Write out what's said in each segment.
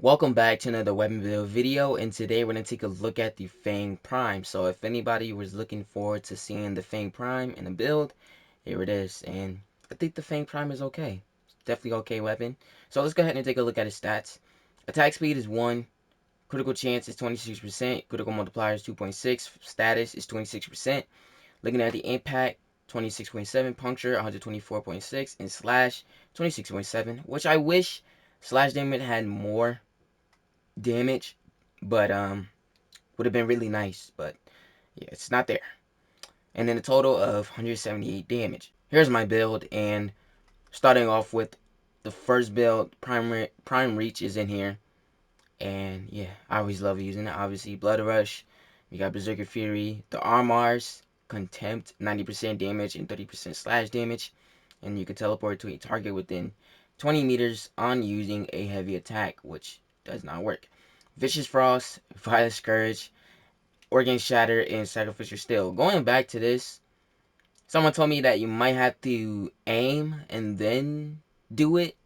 Welcome back to another weapon build video, and today we're going to take a look at the Fang Prime. So if anybody was looking forward to seeing the Fang Prime in a build, here it is. And I think the Fang Prime is okay. It's definitely okay weapon. So let's go ahead and take a look at his stats. Attack speed is 1, critical chance is 26%, critical multiplier is 2.6, status is 26%. Looking at the impact, 26.7, puncture 124.6, and slash 26.7, which I wish slash damage had more damage, but would have been really nice, but yeah, it's not there. And then a total of 178 damage. Here's my build, and starting off with the first build, prime reach is in here, and yeah, I always love using it. Obviously, blood rush, we got berserker fury, the armors, contempt, 90% damage and 30% slash damage, and you can teleport to a target within 20 meters on using a heavy attack, which does not work. Vicious Frost, Violet Scourge, Organ Shatter, and Sacrificial Steel. Going back to this, someone told me that you might have to aim and then do it,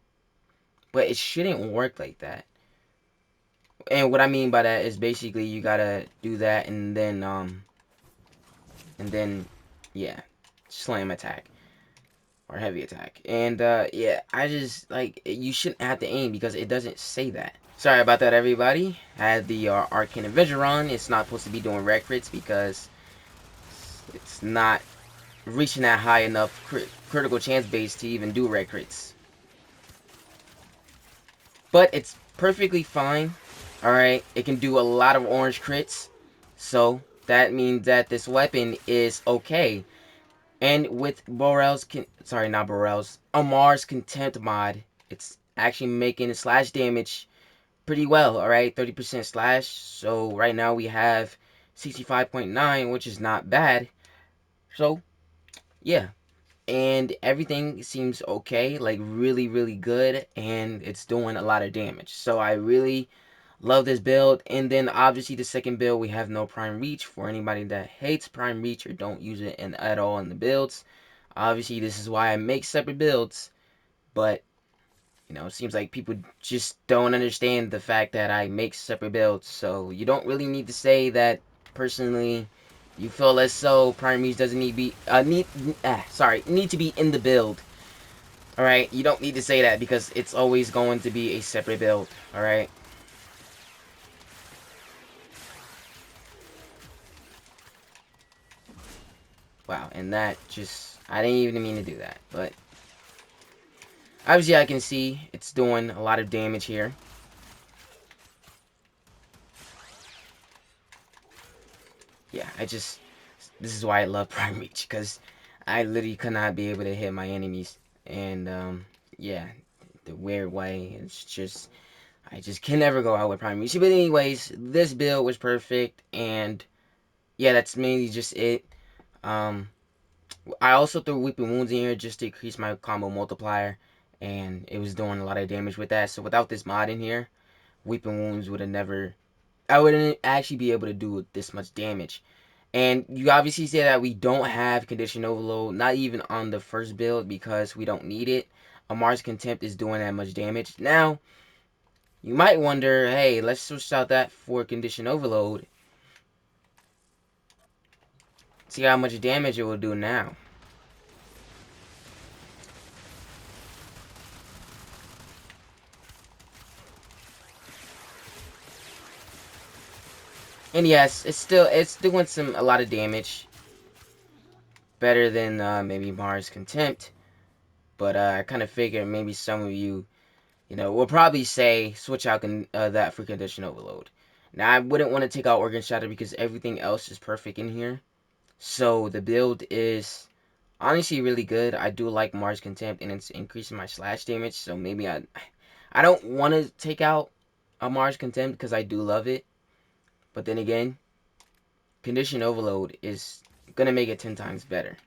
but it shouldn't work like that. And what I mean by that is basically you gotta do that and then yeah, slam attack or heavy attack. And yeah, I just like you shouldn't have to aim because it doesn't say that. Sorry about that, everybody. I had the Arcane Avenger on. It's not supposed to be doing red crits because it's not reaching that high enough critical chance base to even do red crits. But it's perfectly fine. Alright, it can do a lot of orange crits. So that means that this weapon is okay. And with Amar's Contempt mod, it's actually making slash damage pretty well, alright? 30% slash. So right now we have 65.9, which is not bad. So, yeah. And everything seems okay, like really good, and it's doing a lot of damage. So I really love this build. And then obviously the second build, we have no prime reach. For anybody that hates prime reach or don't use it at all in the builds, obviously this is why I make separate builds. But you know, it seems like people just don't understand the fact that I make separate builds. So you don't really need to say that personally you feel as so prime reach doesn't need to be in the build. Alright, you don't need to say that because it's always going to be a separate build. Alright. Wow, and that just, I didn't even mean to do that, but obviously I can see it's doing a lot of damage here. Yeah, this is why I love Prime Reach, because I literally could not be able to hit my enemies, and yeah, the weird way, it's just, I just can never go out with Prime Reach. But anyways, this build was perfect, and yeah, that's mainly just it. I also threw Weeping Wounds in here just to increase my combo multiplier, and it was doing a lot of damage with that. So without this mod in here, Weeping Wounds would have never, I wouldn't actually be able to do this much damage. And you obviously say that we don't have Condition Overload, not even on the first build, because we don't need it. Amar's Contempt is doing that much damage. Now, you might wonder, hey, let's switch out that for Condition Overload. See how much damage it will do now. And yes, it's doing a lot of damage. Better than maybe Mars Contempt. But I kind of figured maybe some of you, will probably say switch out that for Condition Overload. Now, I wouldn't want to take out Organ Shatter because everything else is perfect in here. So the build is honestly really good. I do like Mars Contempt, and it's increasing my slash damage. So maybe I don't want to take out a Mars Contempt because I do love it. But then again, Condition Overload is going to make it 10 times better.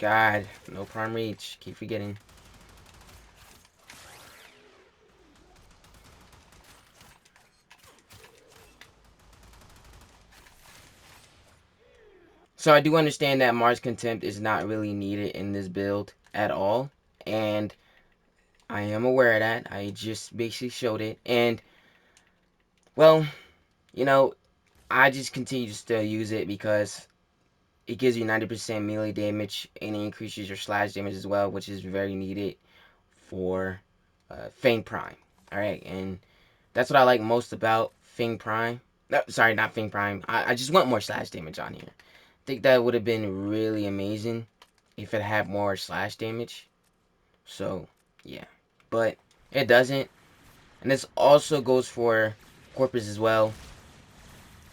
God, no prime reach. Keep forgetting. So I do understand that Mars Contempt is not really needed in this build at all. And I am aware of that. I just basically showed it. And, well, you know, I just continue to still use it because it gives you 90% melee damage and it increases your slash damage as well, which is very needed for Fang Prime. Alright, and that's what I like most about Fang Prime. No, sorry, not Fang Prime. I just want more slash damage on here. I think that would have been really amazing if it had more slash damage. So, yeah. But it doesn't. And this also goes for Corpus as well.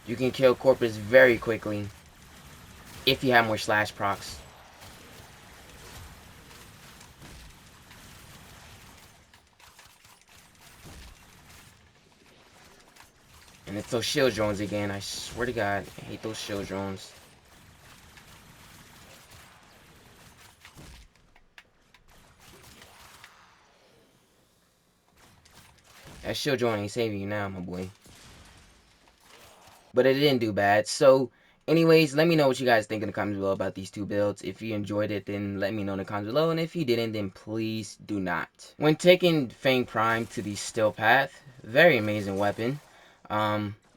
You can kill Corpus very quickly if you have more slash procs. And it's those shield drones again. I swear to God, I hate those shield drones. That shield drone ain't saving you now, my boy. But it didn't do bad. So, anyways, let me know what you guys think in the comments below about these two builds. If you enjoyed it, then let me know in the comments below. And if you didn't, then please do not. When taking Fang Prime to the Still Path, very amazing weapon.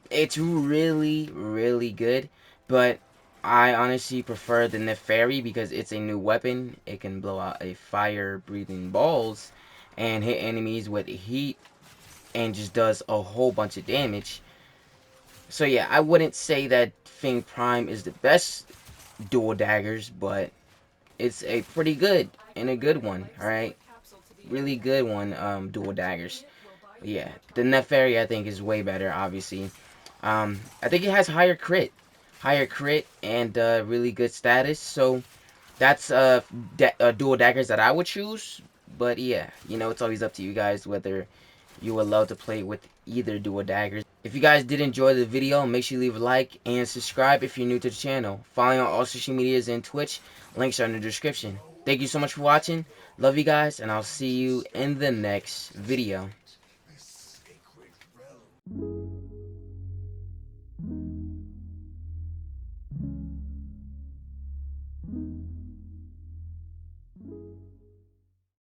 It's really, really good. But I honestly prefer the Neferi because it's a new weapon. It can blow out a fire-breathing balls and hit enemies with heat and just does a whole bunch of damage. So yeah, I wouldn't say that Fang Prime is the best dual daggers, but it's a pretty good and a good one, alright? Really good one, dual daggers. Yeah, the Neferi I think is way better, obviously. I think it has higher crit and really good status. So that's dual daggers that I would choose. But yeah, you know, it's always up to you guys whether you would love to play with either dual daggers. If you guys did enjoy the video, make sure you leave a like and subscribe if you're new to the channel. Follow me on all social medias and Twitch. Links are in the description. Thank you so much for watching. Love you guys, and I'll see you in the next video.